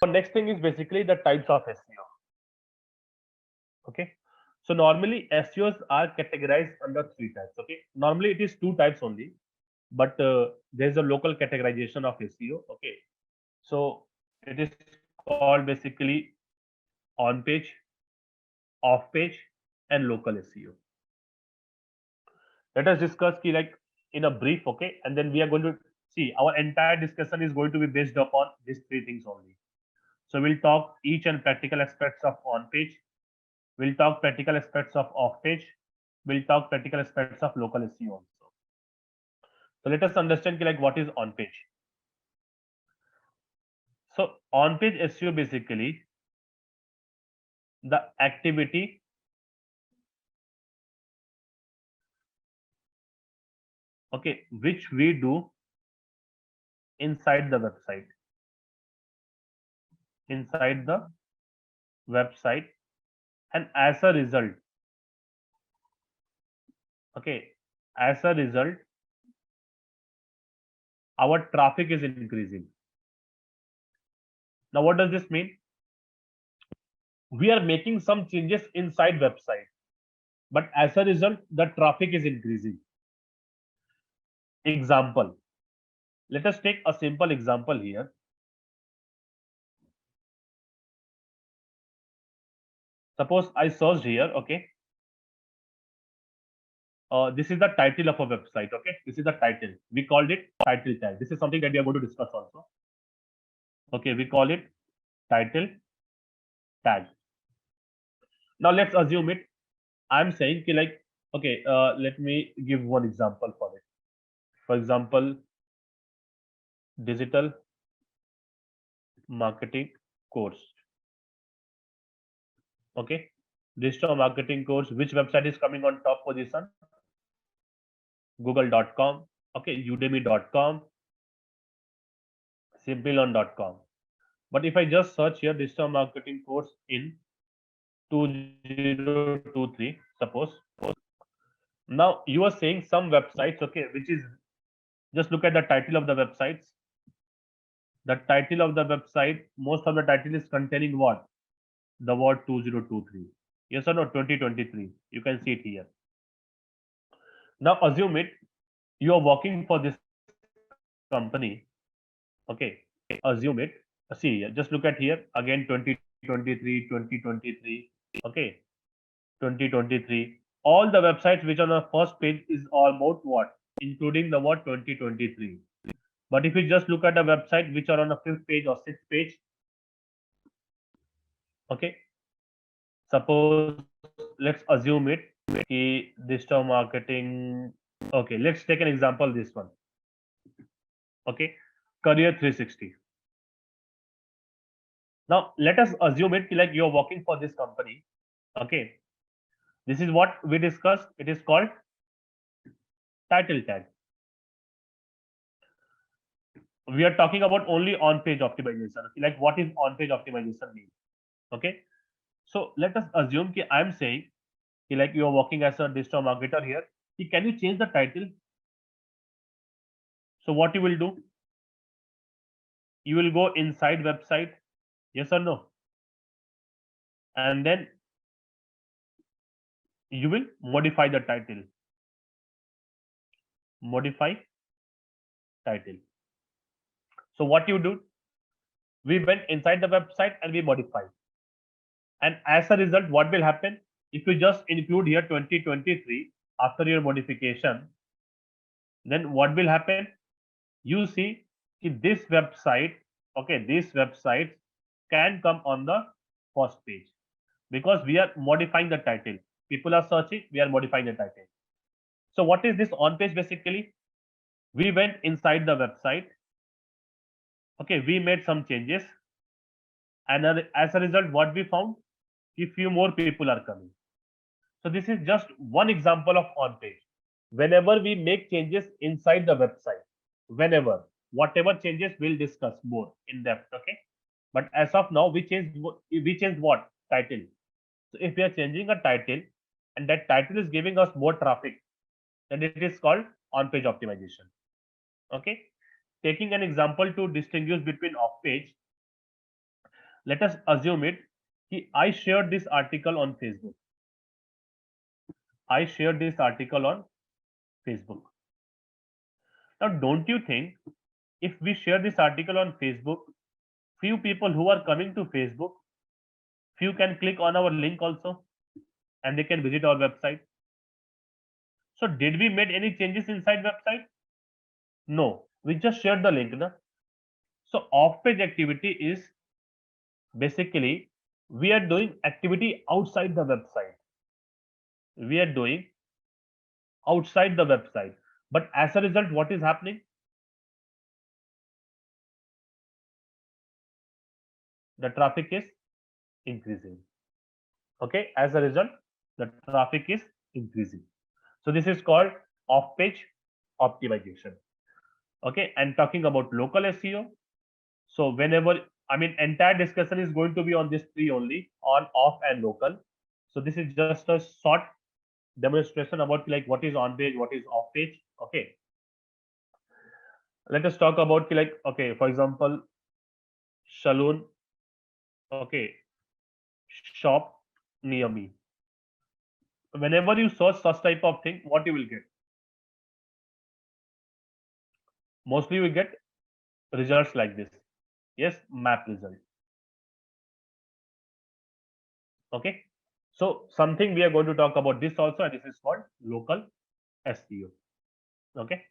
next thing is basically the types of SEO. Okay. So normally SEOs are categorized under three types. Okay. Normally it is two types only, but there's a local categorization of SEO. Okay. So it is called basically on page, off page, and local SEO. Let us discuss key like in a brief. Okay. And then we are going to see our entire discussion is going to be based upon these three things only. So we'll talk each and practical aspects of on page. We'll talk practical aspects of off page. We'll talk practical aspects of local SEO also. So let us understand like what is on page. So on page SEO basically the activity okay which we do inside the website, inside the website, and as a result okay as a result our traffic is increasing. Now what does this mean? We are making some changes inside website, but as a result the traffic is increasing. Example, let us take a simple example here. Suppose I searched here. Okay, this is the title of a website. Okay, this is the title. We called it title tag. This is something that we are going to discuss also. Okay, we call it title tag. Now let's assume it. I'm saying ki like okay, let me give one example for it. For example, digital marketing course. Okay, digital marketing course. Which website is coming on top position? Google.com. Okay, Udemy.com, Simplelearn.com. But if I just search here digital marketing course in 2023, suppose. Now you are saying some websites, okay, which is just look at the title of the websites. The title of the website, most of the title is containing what? The word 2023. Yes or no? 2023. You can see it here. Now assume it, you are working for this company. Okay, assume it. See, just look at here again 2023, 2023. Okay, 2023. All the websites which are on the first page is all about what? Including the word 2023. But if you just look at the website which are on the fifth page or sixth page, okay, suppose let's assume it digital marketing. Okay, let's take an example. This one. Okay, career 360. Now let us assume it like you're working for this company. Okay, this is what we discussed. It is called title tag. We are talking about only on-page optimization. Like what is on-page optimization mean? Okay, so let us assume that I'm saying like you are working as a digital marketer here. Can you change the title? So what you will do? You will go inside website, yes or no, and then you will modify the title. Modify title. So what you do? We went inside the website and we modified. And as a result, what will happen? If you just include here 2023 after your modification, then what will happen? You see this website, okay, this website can come on the first page because we are modifying the title. People are searching, we are modifying the title. So what is this on page basically? We went inside the website. Okay, we made some changes. And as a result, what we found? A few more people are coming. So this is just one example of on page. Whenever we make changes inside the website, whatever changes we'll discuss more in depth. Okay, but as of now we changed what? Title. So if we are changing a title and that title is giving us more traffic, then it is called on page optimization. Okay, taking an example to distinguish between off page. Let us assume it कि I shared this article on Facebook. I shared this article on Facebook. Now, don't you think if we share this article on Facebook, few people who are coming to Facebook, few can click on our link also and they can visit our website. So did we made any changes inside website? No, we just shared the link. Na? So off-page activity is basically we are doing activity outside the website. We are doing outside the website. But as a result, what is happening? The traffic is increasing. Okay, as a result, the traffic is increasing. So this is called off-page optimization. Okay, and talking about local SEO. So whenever entire discussion is going to be on this three only, on, off, and local. So this is just a short demonstration about like what is on page, what is off page. Okay, let us talk about like, okay, for example, saloon. Okay, shop near me. Whenever you search such type of thing, what you will get? Mostly you will get results like this. Yes, map result. Okay, so something we are going to talk about this also, and this is called local SEO. Okay.